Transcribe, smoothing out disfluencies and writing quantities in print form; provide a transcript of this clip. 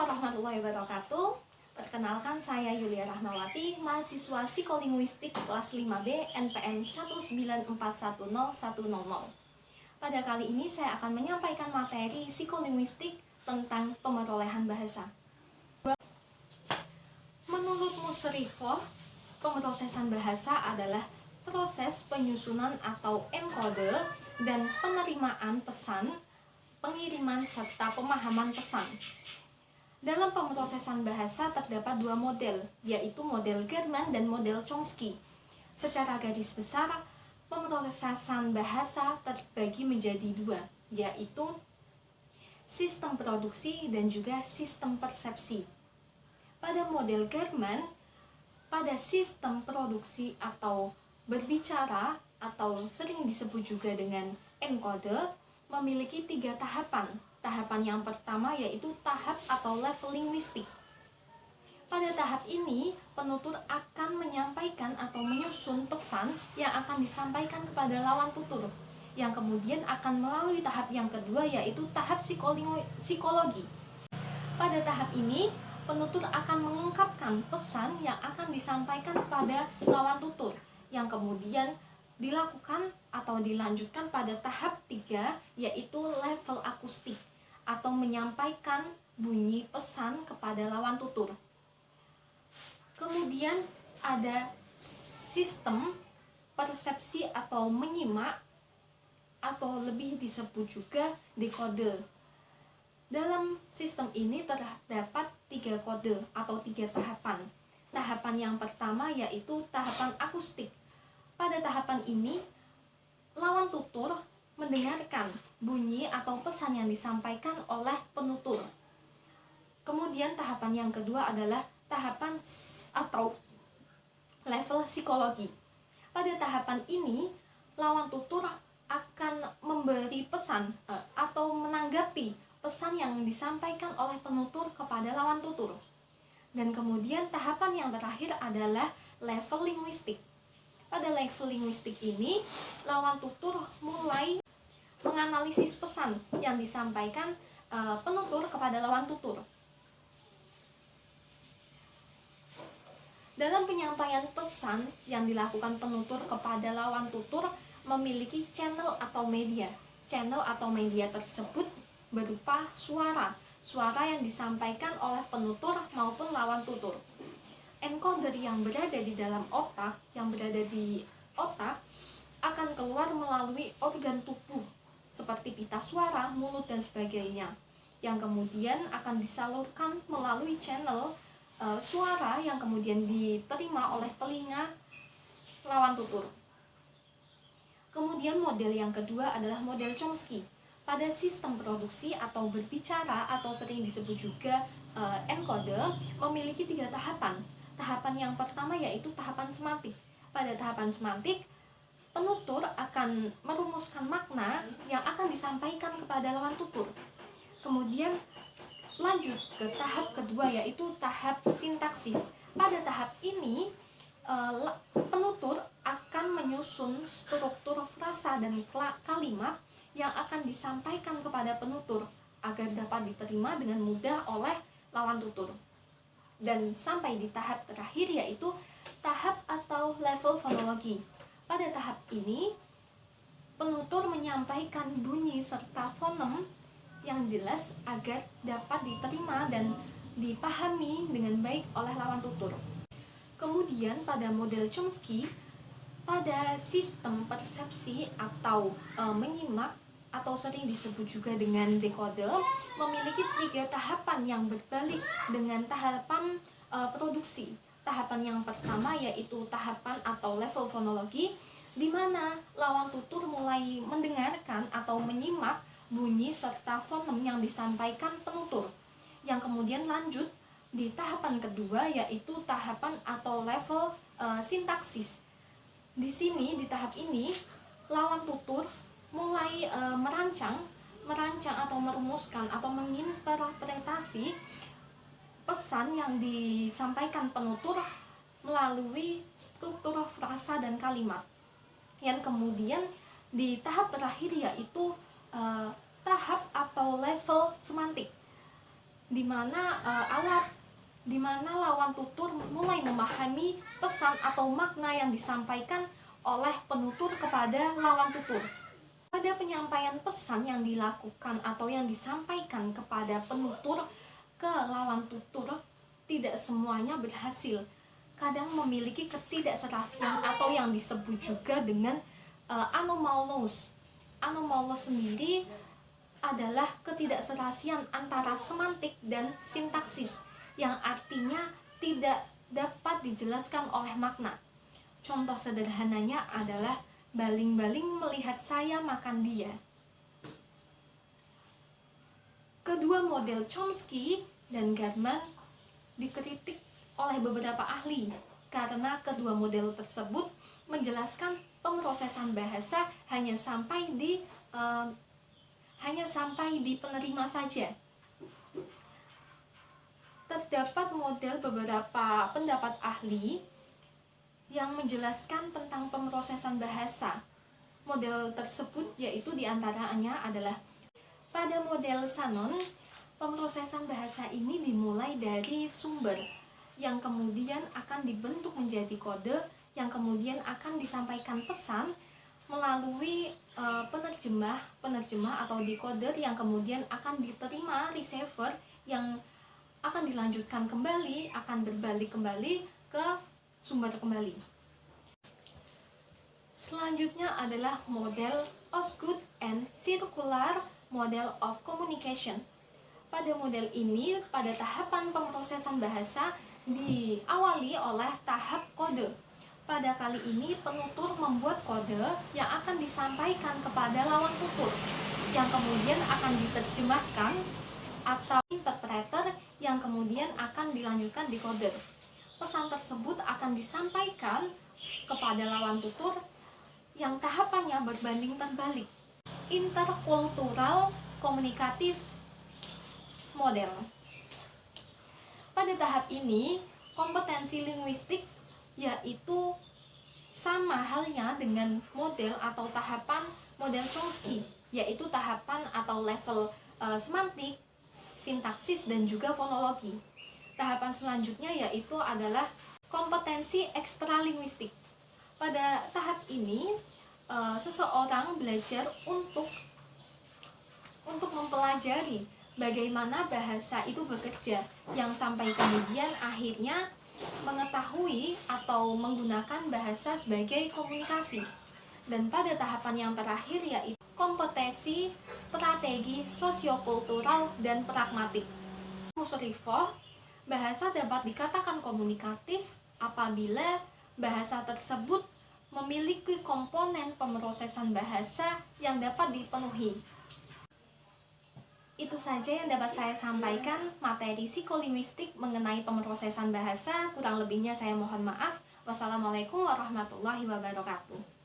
warahmatullahi wabarakatuh. Perkenalkan, saya Yulia Rahmawati, mahasiswa Psikolinguistik kelas 5B NPM 194101000. Pada kali ini saya akan menyampaikan materi psikolinguistik tentang pemerolehan bahasa. Menurut Musrifov, pemrosesan bahasa adalah proses penyusunan atau enkode dan penerimaan pesan, pengiriman serta pemahaman pesan. Dalam pemrosesan bahasa terdapat dua model, yaitu model German dan model Chomsky. Secara garis besar, pemrosesan bahasa terbagi menjadi dua, yaitu sistem produksi dan juga sistem persepsi. Pada model German, pada sistem produksi atau berbicara atau sering disebut juga dengan enkode, memiliki tiga tahapan. Tahapan yang pertama yaitu tahap atau level linguistik. Pada tahap ini, penutur akan menyampaikan atau menyusun pesan yang akan disampaikan kepada lawan tutur, yang kemudian akan melalui tahap yang kedua yaitu tahap psikologi. Pada tahap ini, penutur akan mengungkapkan pesan yang akan disampaikan kepada lawan tutur, yang kemudian dilakukan atau dilanjutkan pada tahap 3 yaitu level akustik atau menyampaikan bunyi pesan kepada lawan tutur. Kemudian ada sistem persepsi atau menyimak atau lebih disebut juga dekode. Dalam sistem ini terdapat 3 kode atau 3 tahapan. Tahapan yang pertama yaitu tahapan akustik. Pada tahapan ini, lawan tutur mendengarkan bunyi atau pesan yang disampaikan oleh penutur. Kemudian tahapan yang kedua adalah tahapan atau level psikologi. Pada tahapan ini, lawan tutur akan memberi pesan atau menanggapi pesan yang disampaikan oleh penutur kepada lawan tutur. Dan kemudian tahapan yang terakhir adalah level linguistik. Pada level linguistik ini, lawan tutur mulai menganalisis pesan yang disampaikan penutur kepada lawan tutur. Dalam penyampaian pesan yang dilakukan penutur kepada lawan tutur memiliki channel atau media. Channel atau media tersebut berupa suara yang disampaikan oleh penutur maupun lawan tutur. Encoder yang berada di dalam otak, akan keluar melalui organ tubuh seperti pita suara, mulut, dan sebagainya, yang kemudian akan disalurkan melalui channel suara yang kemudian diterima oleh telinga lawan tutur. Kemudian model yang kedua adalah model Chomsky. Pada sistem produksi atau berbicara atau sering disebut juga encoder memiliki 3 tahapan. Tahapan yang pertama yaitu tahapan semantik. Pada tahapan semantik, penutur akan merumuskan makna yang akan disampaikan kepada lawan tutur. Kemudian lanjut ke tahap kedua yaitu tahap sintaksis. Pada tahap ini, penutur akan menyusun struktur frasa dan kalimat yang akan disampaikan kepada penutur agar dapat diterima dengan mudah oleh lawan tutur. Dan sampai di tahap terakhir yaitu tahap atau level fonologi. Pada tahap ini, penutur menyampaikan bunyi serta fonem yang jelas agar dapat diterima dan dipahami dengan baik oleh lawan tutur. Kemudian pada model Chomsky, pada sistem persepsi atau menyimak atau sering disebut juga dengan dekode, memiliki 3 tahapan yang berbalik dengan tahapan produksi. Tahapan yang pertama yaitu tahapan atau level fonologi, di mana lawan tutur mulai mendengarkan atau menyimak bunyi serta fonem yang disampaikan penutur, yang kemudian lanjut di tahapan kedua yaitu tahapan atau level sintaksis. Di sini, di tahap ini, lawan tutur mulai merancang atau merumuskan atau menginterpretasi pesan yang disampaikan penutur melalui struktur frasa dan kalimat. Yang kemudian di tahap terakhir yaitu tahap atau level semantik. di mana lawan tutur mulai memahami pesan atau makna yang disampaikan oleh penutur kepada lawan tutur. Pada penyampaian pesan yang dilakukan atau yang disampaikan kepada penutur ke lawan tutur, tidak semuanya berhasil. Kadang memiliki ketidakserasian atau yang disebut juga dengan anomalous. Anomalous sendiri adalah ketidakserasian antara semantik dan sintaksis, yang artinya tidak dapat dijelaskan oleh makna. Contoh sederhananya adalah baling-baling melihat saya makan dia. Kedua model Chomsky dan Garman dikritik oleh beberapa ahli karena kedua model tersebut menjelaskan pemrosesan bahasa hanya sampai di penerima saja. Terdapat model beberapa pendapat ahli yang menjelaskan tentang pemrosesan bahasa. Model tersebut yaitu diantaranya adalah pada model Shannon, pemrosesan bahasa ini dimulai dari sumber yang kemudian akan dibentuk menjadi kode, yang kemudian akan disampaikan pesan melalui penerjemah atau decoder, yang kemudian akan diterima receiver, yang akan dilanjutkan kembali, akan berbalik kembali ke sumber kembali. Selanjutnya adalah model Osgood and Circular Model of Communication. Pada model ini, pada tahapan pemrosesan bahasa diawali oleh tahap kode. Pada kali ini, penutur membuat kode yang akan disampaikan kepada lawan tutur, yang kemudian akan diterjemahkan atau interpreter, yang kemudian akan dilanjutkan decoder. Pesan tersebut akan disampaikan kepada lawan tutur yang tahapannya berbanding terbalik. Interkultural komunikatif model. Pada tahap ini, kompetensi linguistik yaitu sama halnya dengan model atau tahapan model Chomsky, yaitu tahapan atau level semantik, sintaksis, dan juga fonologi. Tahapan selanjutnya yaitu adalah kompetensi ekstralinguistik. Pada tahap ini, seseorang belajar untuk mempelajari bagaimana bahasa itu bekerja, yang sampai kemudian akhirnya mengetahui atau menggunakan bahasa sebagai komunikasi. Dan pada tahapan yang terakhir yaitu kompetensi strategi sosiokultural dan pragmatik. Musyrifah, bahasa dapat dikatakan komunikatif apabila bahasa tersebut memiliki komponen pemrosesan bahasa yang dapat dipenuhi. Itu saja yang dapat saya sampaikan materi psikolinguistik mengenai pemrosesan bahasa. Kurang lebihnya saya mohon maaf. Wassalamualaikum warahmatullahi wabarakatuh.